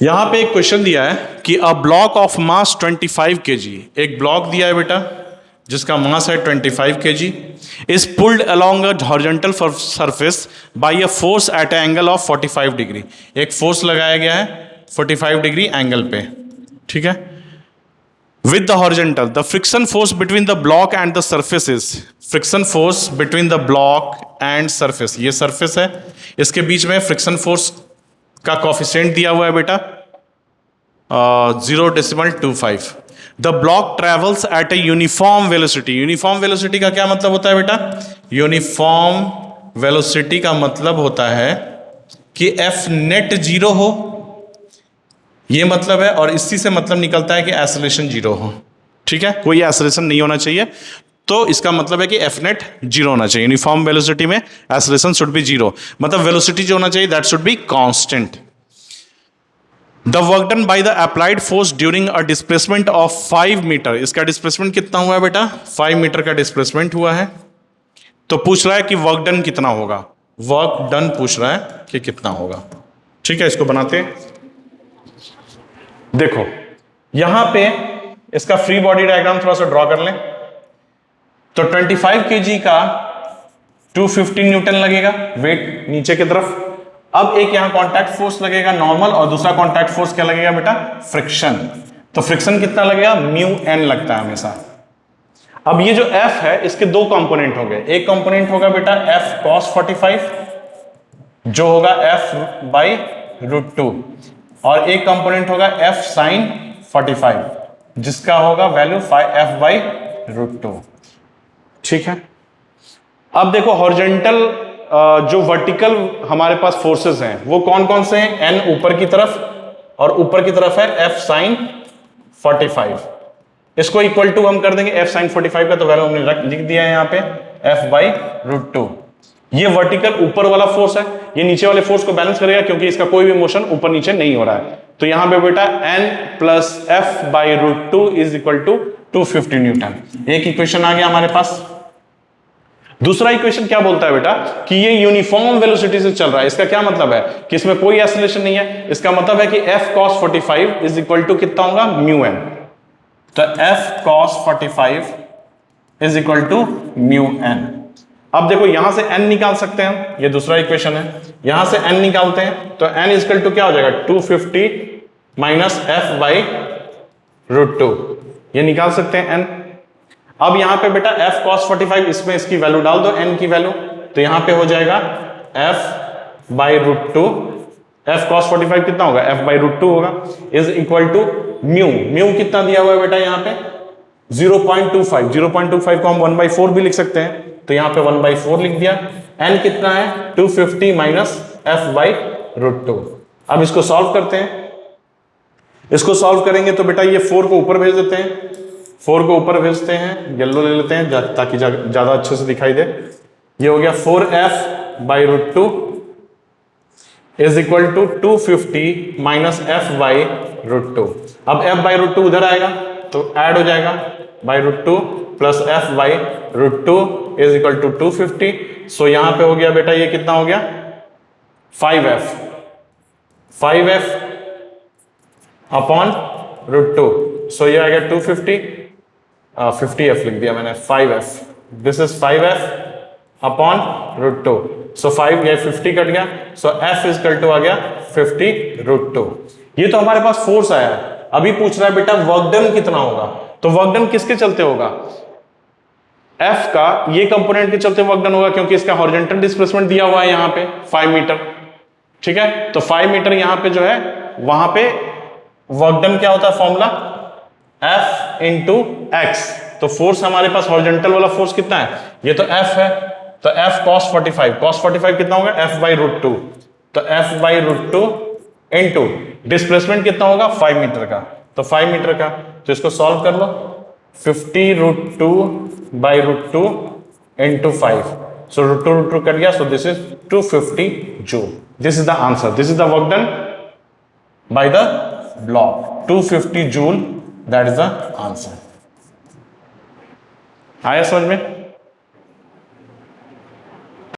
यहां पे एक क्वेश्चन दिया है कि a block of mass 25 kg, एक ब्लॉक दिया है बेटा जिसका मास है 25 kg, is pulled along a horizontal surface by a force at angle of 45 degree. एक फोर्स लगाया गया है 45 डिग्री एंगल पे, ठीक है, with the horizontal the friction force between the block and the surface is, friction force between the block and surface, ये surface है, इसके बीच में फ्रिक्शन फोर्स का कॉफिशिएंट दिया हुआ है बेटा 0.25। The block travels eight a uniform velocity, uniform velocity का क्या मतलब होता है बेटा? यूनिफॉर्म वेलोसिटी का मतलब होता है कि एफ नेट जीरो हो, ये मतलब है, और इसी से मतलब निकलता है कि एसलेशन जीरो हो, ठीक है, कोई एसलेशन नहीं होना चाहिए, तो इसका मतलब है कि एफ नेट जीरो होना चाहिए। यूनिफॉर्म वेलोसिटी में एसलेशन शुड बी जीरो, मतलब वेलोसिटी जो होना चाहिए that should be constant. The work done by the applied force during a displacement of 5 meter, इसका डिस्प्लेसमेंट कितना हुआ है बेटा? 5 मीटर का डिस्प्लेसमेंट हुआ है, तो पूछ रहा है कि वर्क डन कितना होगा, वर्क डन पूछ रहा है कि कितना होगा, ठीक है। इसको बनाते हैं, देखो यहां पे इसका फ्री बॉडी डायग्राम थोड़ा सा ड्रॉ कर लें। तो 25 kg का 250 न्यूटन लगेगा वेट नीचे की तरफ। अब एक यहां कांटेक्ट फोर्स लगेगा नॉर्मल, और दूसरा कांटेक्ट फोर्स क्या लगेगा बेटा? फ्रिक्शन। तो फ्रिक्शन कितना लगेगा? म्यू एन लगता है हमेशा। अब ये जो F है इसके दो कंपोनेंट हो गए, एक कंपोनेंट होगा बेटा F cos 45 जो होगा F बाई रूट 2, और एक कंपोनेंट होगा F sin 45 जिसका होगा वैल्यू F बाई रूट 2, ठीक है। अब देखो हॉरिजॉन्टल जो वर्टिकल हमारे पास फोर्सेस हैं वो कौन कौन से हैं? N ऊपर की तरफ, और ऊपर की तरफ है F sin 45। इसको इक्वल टू हम कर देंगे F sin 45 का, तो वैल्यू हमने लिख दिया है यहाँ पे F बाई रूट 2। ये वर्टिकल ऊपर वाला फोर्स है, ये नीचे वाले फोर्स को बैलेंस करेगा क्योंकि इसका कोई भी मोशन ऊपर नीचे नहीं हो रहा है। तो यहां पे बेटा N plus F by root 2 is equal to 250 newton. एक इक्वेशन आ गया हमारे पास। दूसरा इक्वेशन क्या बोलता है बेटा कि ये यूनिफॉर्म वेलोसिटी से चल रहा है। इसका क्या मतलब है कि इसमें कोई एक्सेलरेशन नहीं है। इसका मतलब है कि F cos 45 is equal to कितना होगा? Mu n. तो F cos 45 is equal to mu n. अब देखो यहां से n निकाल सकते हैं हम, ये दूसरा इक्वेशन है, यहां से n निकालते हैं तो n इज इक्वल टू क्या हो जाएगा? 250 माइनस F बाई रूट 2, ये निकाल सकते हैं n। अब यहां पे बेटा F cos 45, इसमें इसकी वैल्यू डाल दो n की वैल्यू, तो यहां पे हो जाएगा F by root 2। F cos 45 कितना होगा? F बाई रूट 2 होगा, is equal to mu. Mu कितना दिया हुआ है बेटा यहां पे? 0.25। 0.25 को हम 1/4 भी लिख सकते हैं, तो यहां पे 1/4 लिख दिया। n कितना है? 250 माइनस F बाई रूट 2। अब इसको सॉल्व करते हैं। इसको सॉल्व करेंगे तो बेटा ये 4 को ऊपर भेज देते हैं, 4 को ऊपर भेजते हैं, येलो ले लेते हैं ताकि ज्यादा अच्छे से दिखाई दे। ये हो गया 4F by root 2 is equal to 250 minus F by root 2। अब F बाई रूट 2 उधर आएगा तो ऐड हो जाएगा, by root 2 plus F by root 2 is equal to 250। So यहां पे हो गया बेटा ये कितना हो गया? 5F। 5F अपॉन रूट 2, सो ये आ गया 250, 50F लिख दिया मैंने, 5F। This is 5F upon root 2। So 5 या 50 कट गया, so F is equal to आ गया 50 रूट 2। ये तो हमारे पास फोर्स आया है। अभी पूछ रहा है बेटा वर्क डन कितना होगा। तो वर्क डन किसके चलते होगा? F का ये कंपोनेंट के चलते वर्क डन होगा, क्योंकि इसका हॉरिजॉन्टल डिस्प्लेसमेंट दिया हुआ है यहां पे 5 मीटर, ठीक है। तो 5 मीटर यहां पे जो है वहां पे वर्क डन क्या होता है? Formula F into x. तो फोर्स हमारे पास हॉरिजॉन्टल वाला फोर्स कितना है? ये तो F है, तो F cos 45, cos 45 कितना होगा? F by root 2। तो F by root 2 into displacement कितना होगा? 5 मीटर का, तो 5 मीटर का, तो इसको सॉल्व कर लो। 50 root 2 by root 2 into 5, so root 2 cut गया, so this is 250 joule. This is the answer, this is the work done by the block, 250 joule, that is the answer. आया समझ में?